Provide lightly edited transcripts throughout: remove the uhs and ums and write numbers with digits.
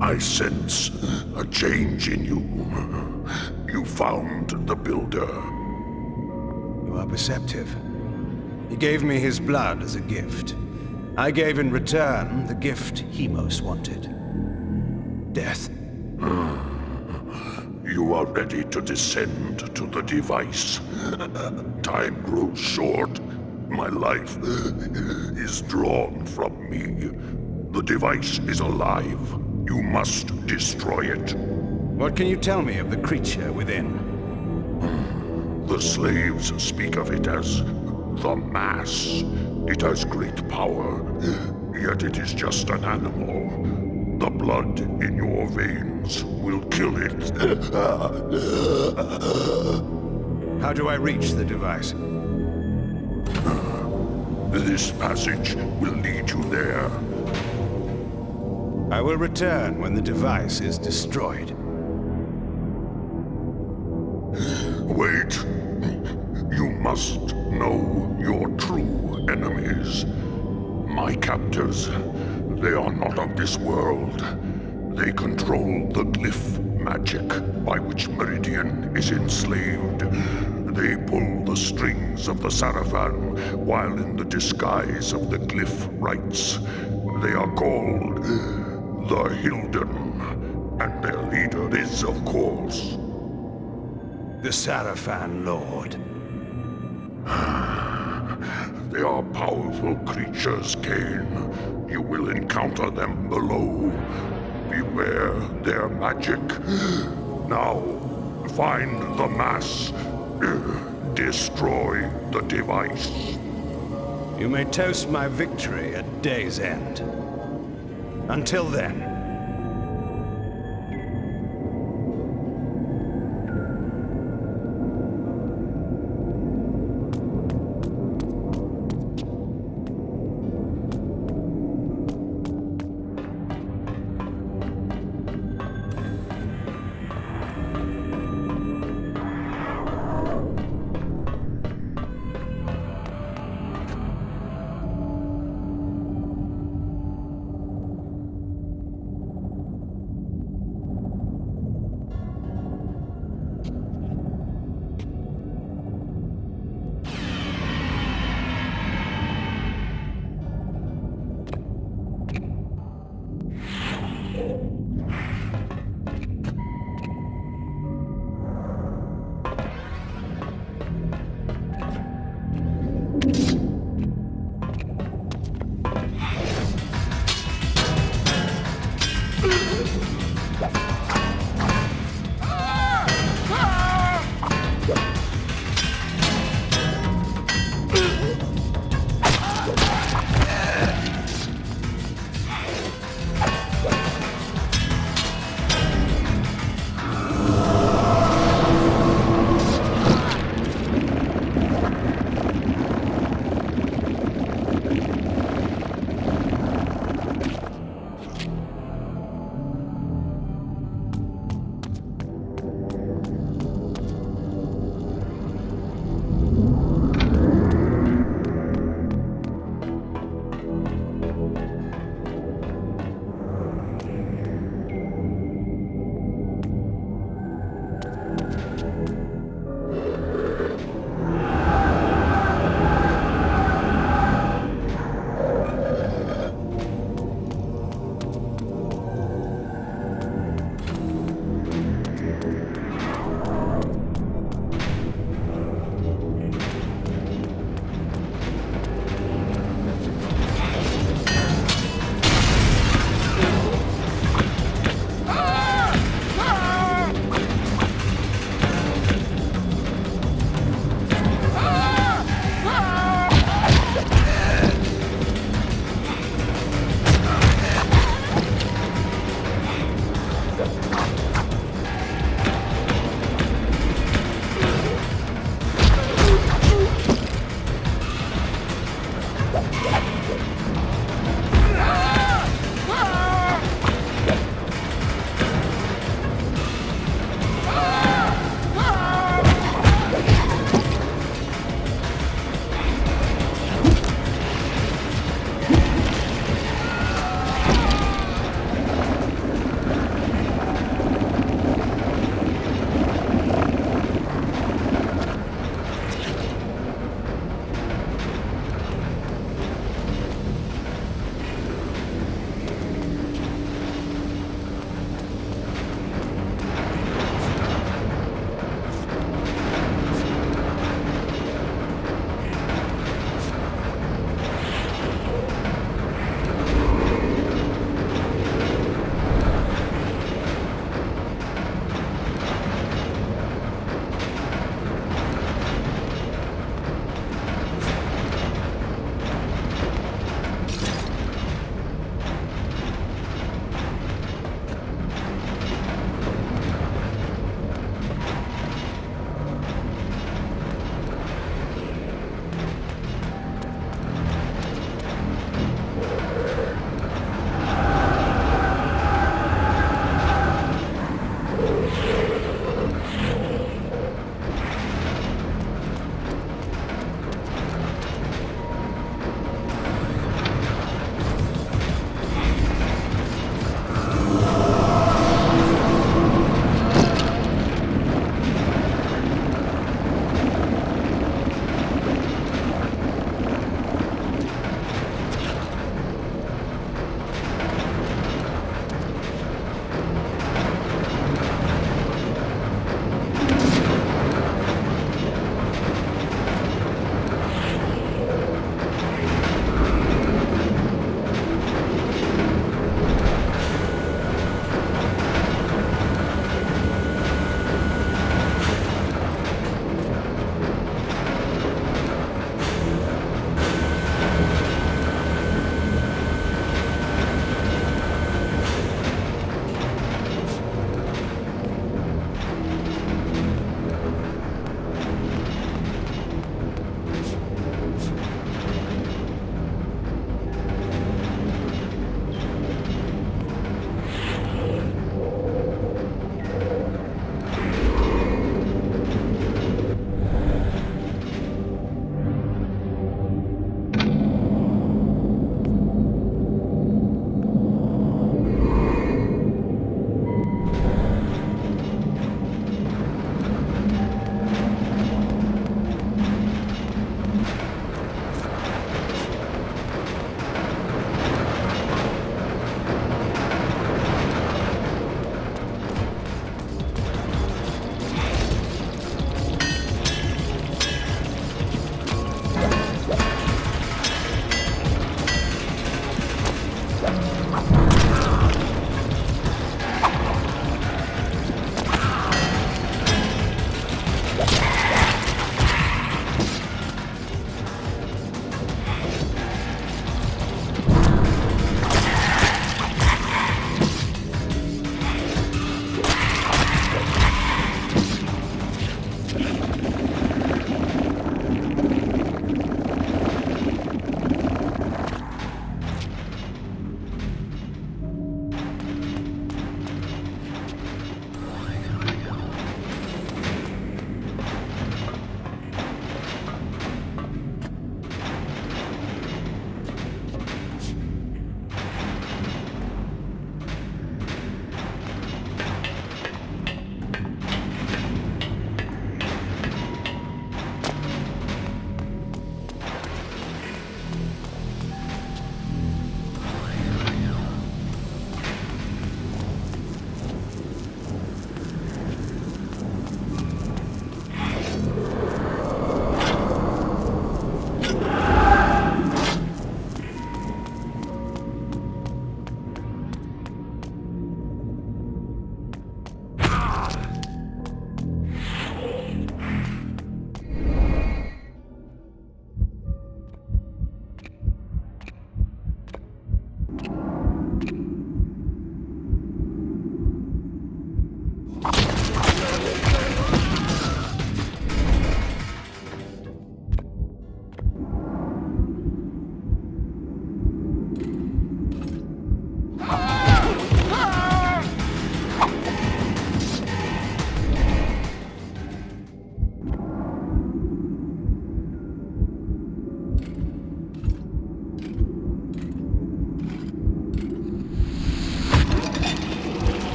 I sense a change in you. You found the Builder. You are perceptive. He gave me his blood as a gift. I gave in return the gift he most wanted. Death. You are ready to descend to the device. Time grows short. My life is drawn from me. The device is alive. You must destroy it. What can you tell me of the creature within? The slaves speak of it as the Mass. It has great power, yet it is just an animal. The blood in your veins will kill it. How do I reach the device? This passage will lead you there. I will return when the device is destroyed. Wait. You must know your true enemies. My captors, they are not of this world. They control the glyph magic by which Meridian is enslaved. They pull the strings of the Sarafan while in the disguise of the glyph rites. They are called the Hilden, and their leader is, of course, the Sarafan Lord. They are powerful creatures, KAIN. You will encounter them below. Beware their magic. Now, find the Mass. Destroy the device. You may toast my victory at day's end. Until then.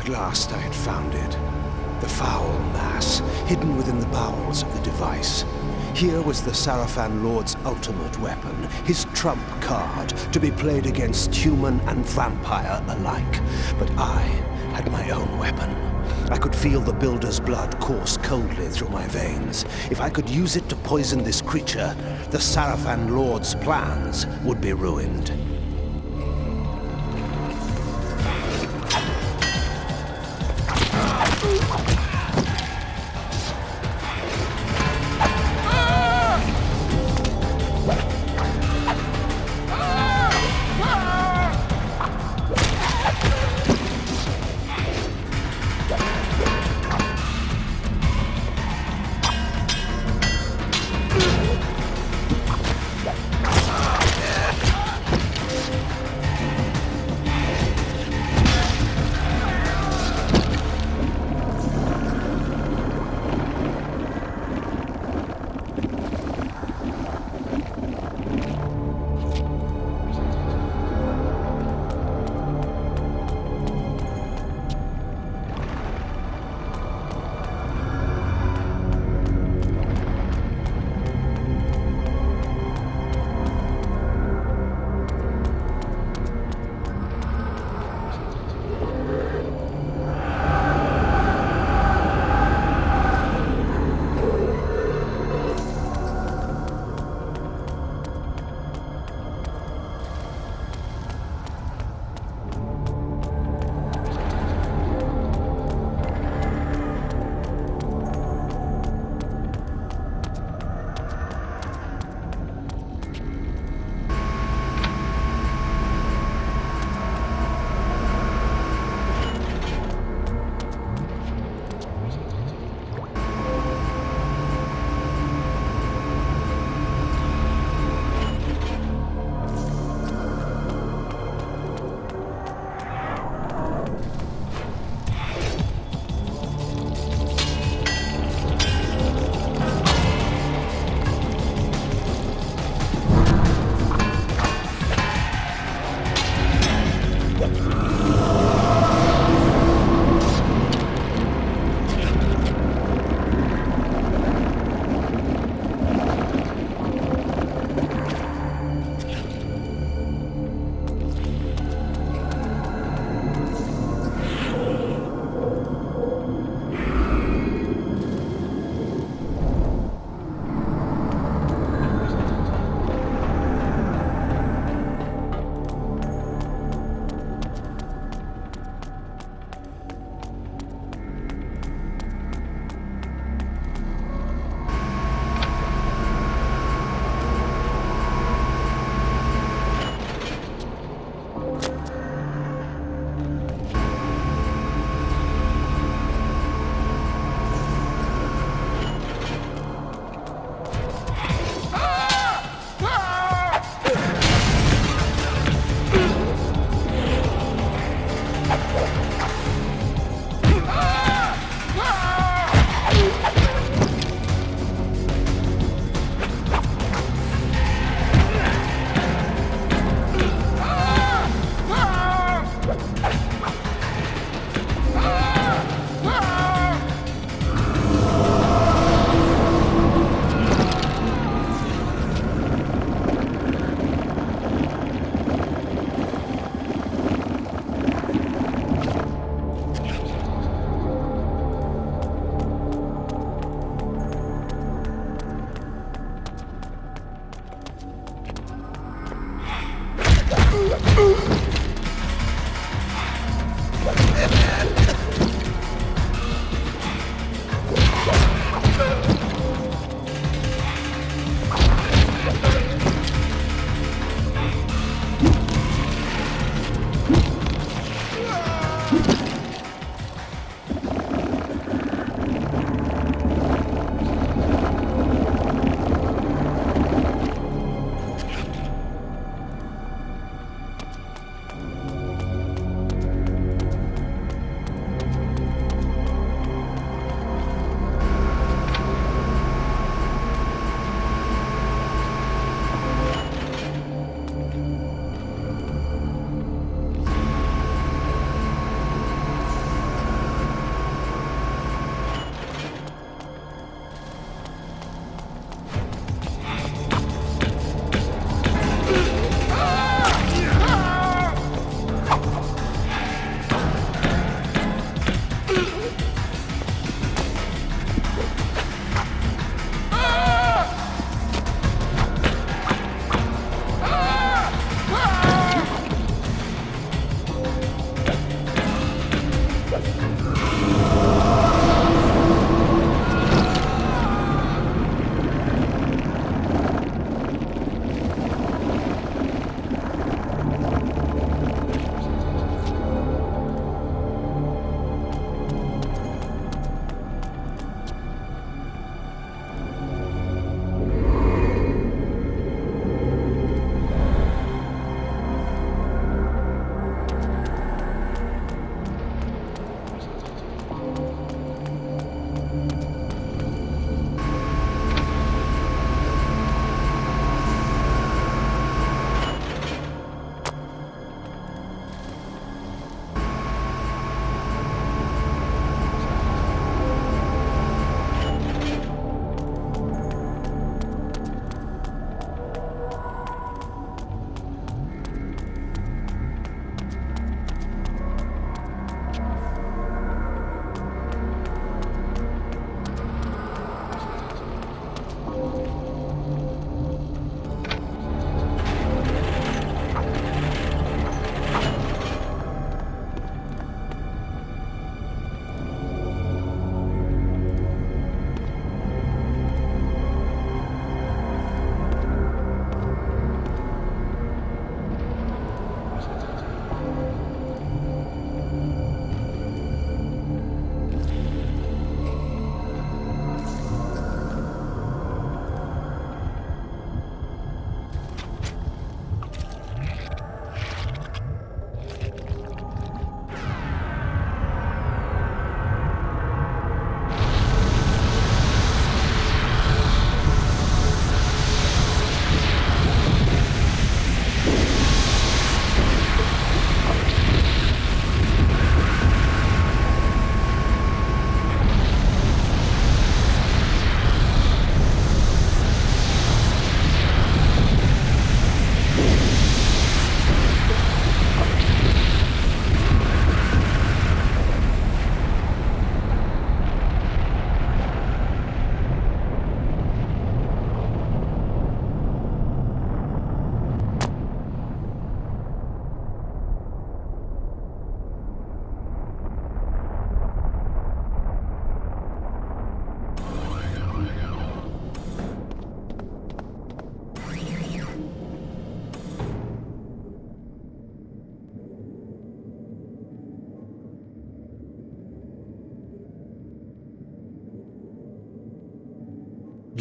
At last I had found it. The foul mass, hidden within the bowels of the device. Here was the Sarafan Lord's ultimate weapon, his trump card, to be played against human and vampire alike. But I had my own weapon. I could feel the Builder's blood course coldly through my veins. If I could use it to poison this creature, the Sarafan Lord's plans would be ruined.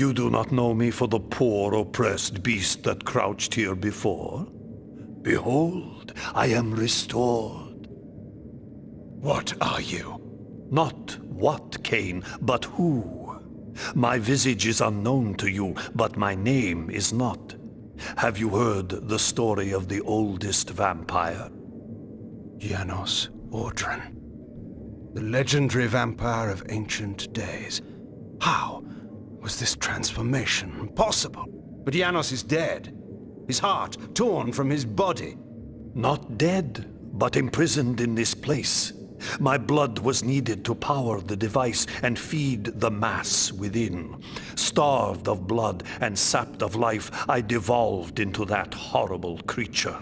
You do not know me for the poor, oppressed beast that crouched here before? Behold, I am restored. What are you? Not what, Kain, but who. My visage is unknown to you, but my name is not. Have you heard the story of the oldest vampire? Janos Audron. The legendary vampire of ancient days. How was this transformation possible? But Janos is dead. His heart torn from his body. Not dead, but imprisoned in this place. My blood was needed to power the device and feed the mass within. Starved of blood and sapped of life, I devolved into that horrible creature.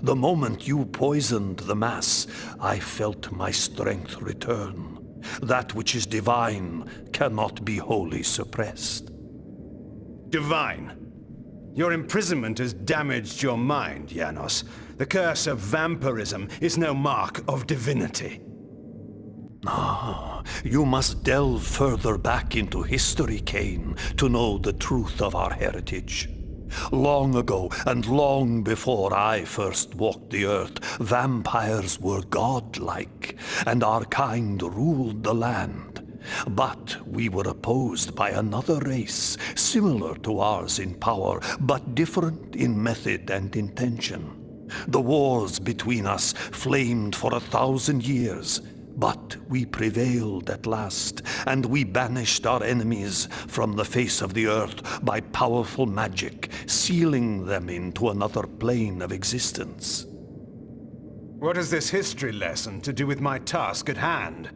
The moment you poisoned the mass, I felt my strength return. That which is divine cannot be wholly suppressed. Divine? Your imprisonment has damaged your mind, Janos. The curse of vampirism is no mark of divinity. You must delve further back into history, Kain, to know the truth of our heritage. Long ago, and long before I first walked the earth, vampires were godlike, and our kind ruled the land. But we were opposed by another race, similar to ours in power, but different in method and intention. The wars between us flamed for 1,000 years, but we prevailed at last, and we banished our enemies from the face of the earth by powerful magic, sealing them into another plane of existence. What has this history lesson to do with my task at hand?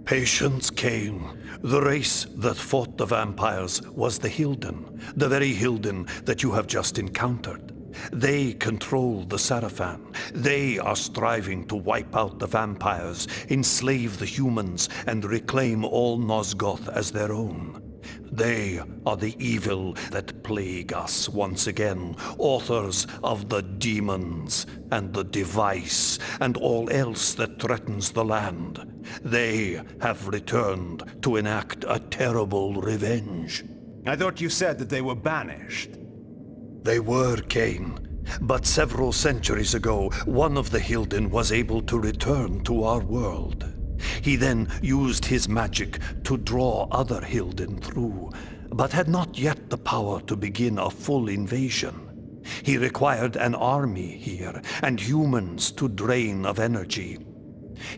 Patience, Kain. The race that fought the vampires was the Hilden, the very Hilden that you have just encountered. They control the Sarafan. They are striving to wipe out the vampires, enslave the humans, and reclaim all Nosgoth as their own. They are the evil that plague us once again, authors of the demons and the device and all else that threatens the land. They have returned to enact a terrible revenge. I thought you said that they were banished. They were, Kain. But several centuries ago, one of the Hilden was able to return to our world. He then used his magic to draw other Hilden through, but had not yet the power to begin a full invasion. He required an army here, and humans to drain of energy.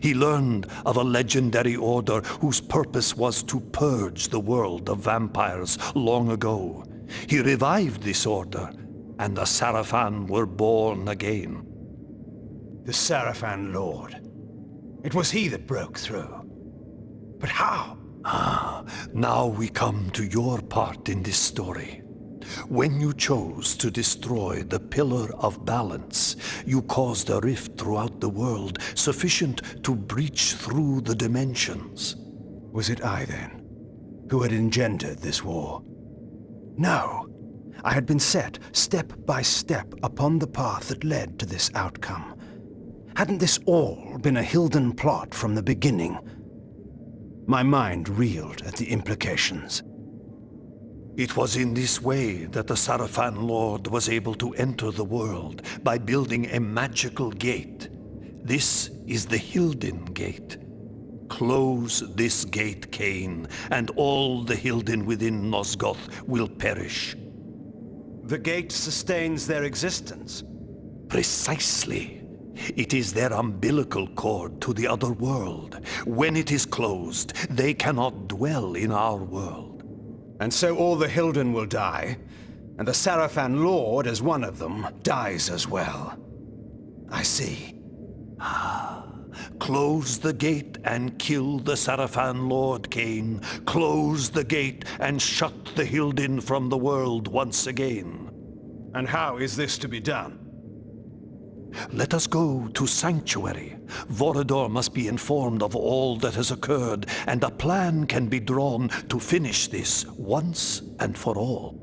He learned of a legendary order whose purpose was to purge the world of vampires long ago. He revived this order, and the Sarafan were born again. The Sarafan Lord. It was he that broke through. But how? Now we come to your part in this story. When you chose to destroy the Pillar of Balance, you caused a rift throughout the world sufficient to breach through the dimensions. Was it I, then, who had engendered this war? No. I had been set, step by step, upon the path that led to this outcome. Hadn't this all been a Hilden plot from the beginning? My mind reeled at the implications. It was in this way that the Sarafan Lord was able to enter the world, by building a magical gate. This is the Hilden Gate. Close this gate, Kain, and all the Hilden within Nosgoth will perish. The gate sustains their existence. Precisely. It is their umbilical cord to the other world. When it is closed, they cannot dwell in our world. And so all the Hilden will die, and the Sarafan Lord, as one of them, dies as well. I see. Close the gate and kill the Sarafan Lord, Kain. Close the gate and shut the Hilden from the world once again. And how is this to be done? Let us go to Sanctuary. Vorador must be informed of all that has occurred, and a plan can be drawn to finish this once and for all.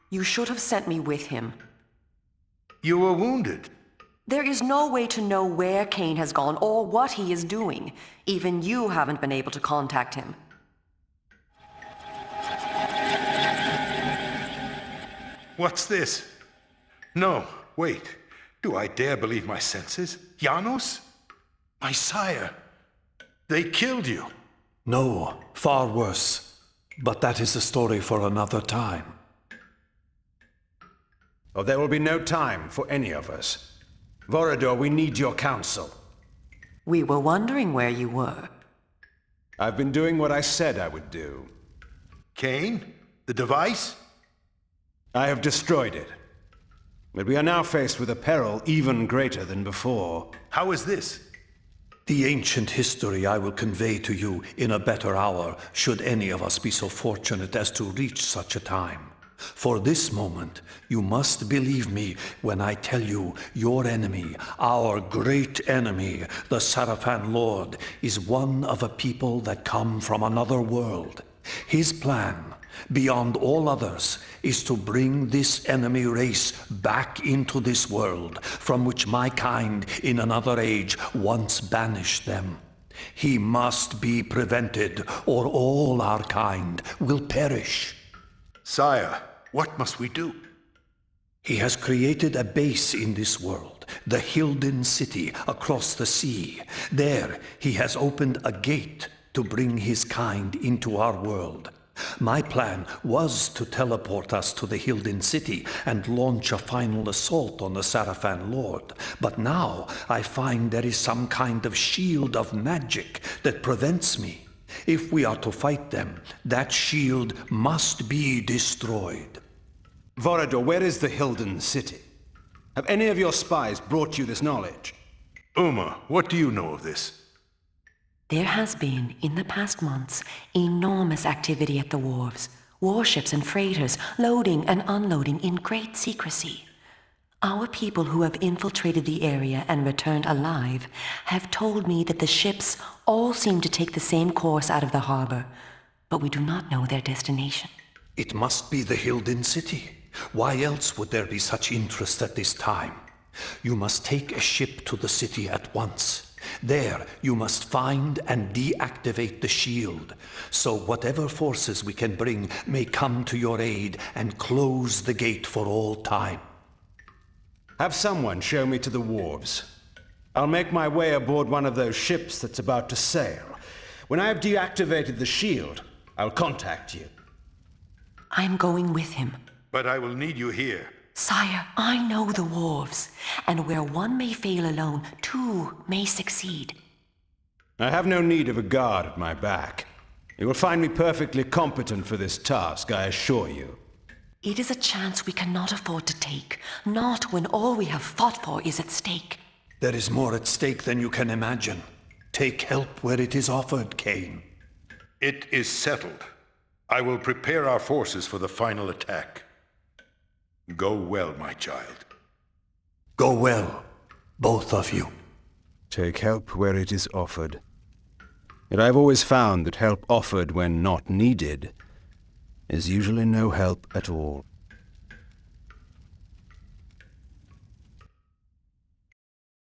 You should have sent me with him. You were wounded. There is no way to know where KAIN has gone or what he is doing. Even you haven't been able to contact him. What's this? No, wait. Do I dare believe my senses? Janos? My sire. They killed you. No, far worse. But that is a story for another time. Oh, there will be no time for any of us. Vorador, we need your counsel. We were wondering where you were. I've been doing what I said I would do. KAIN? The device? I have destroyed it. But we are now faced with a peril even greater than before. How is this? The ancient history I will convey to you in a better hour, should any of us be so fortunate as to reach such a time. For this moment, you must believe me when I tell you your enemy, our great enemy, the Sarafan Lord, is one of a people that come from another world. His plan, beyond all others, is to bring this enemy race back into this world, from which my kind in another age once banished them. He must be prevented, or all our kind will perish. Sire, what must we do? He has created a base in this world, the Hilden City across the sea. There, he has opened a gate to bring his kind into our world. My plan was to teleport us to the Hilden City and launch a final assault on the Sarafan Lord. But now I find there is some kind of shield of magic that prevents me. If we are to fight them, that shield must be destroyed. Vorador, where is the Hilden City? Have any of your spies brought you this knowledge? Uma, what do you know of this? There has been, in the past months, enormous activity at the wharves. Warships and freighters loading and unloading in great secrecy. Our people who have infiltrated the area and returned alive have told me that the ships all seem to take the same course out of the harbor, but we do not know their destination. It must be the Hilden City. Why else would there be such interest at this time? You must take a ship to the city at once. There, you must find and deactivate the shield, so whatever forces we can bring may come to your aid and close the gate for all time. Have someone show me to the wharves. I'll make my way aboard one of those ships that's about to sail. When I have deactivated the shield, I'll contact you. I'm going with him. But I will need you here. Sire, I know the wharves, and where one may fail alone, two may succeed. I have no need of a guard at my back. You will find me perfectly competent for this task, I assure you. It is a chance we cannot afford to take, not when all we have fought for is at stake. There is more at stake than you can imagine. Take help where it is offered, KAIN. It is settled. I will prepare our forces for the final attack. Go well, my child. Go well, both of you. Take help where it is offered. Yet I've always found that help offered when not needed is usually no help at all.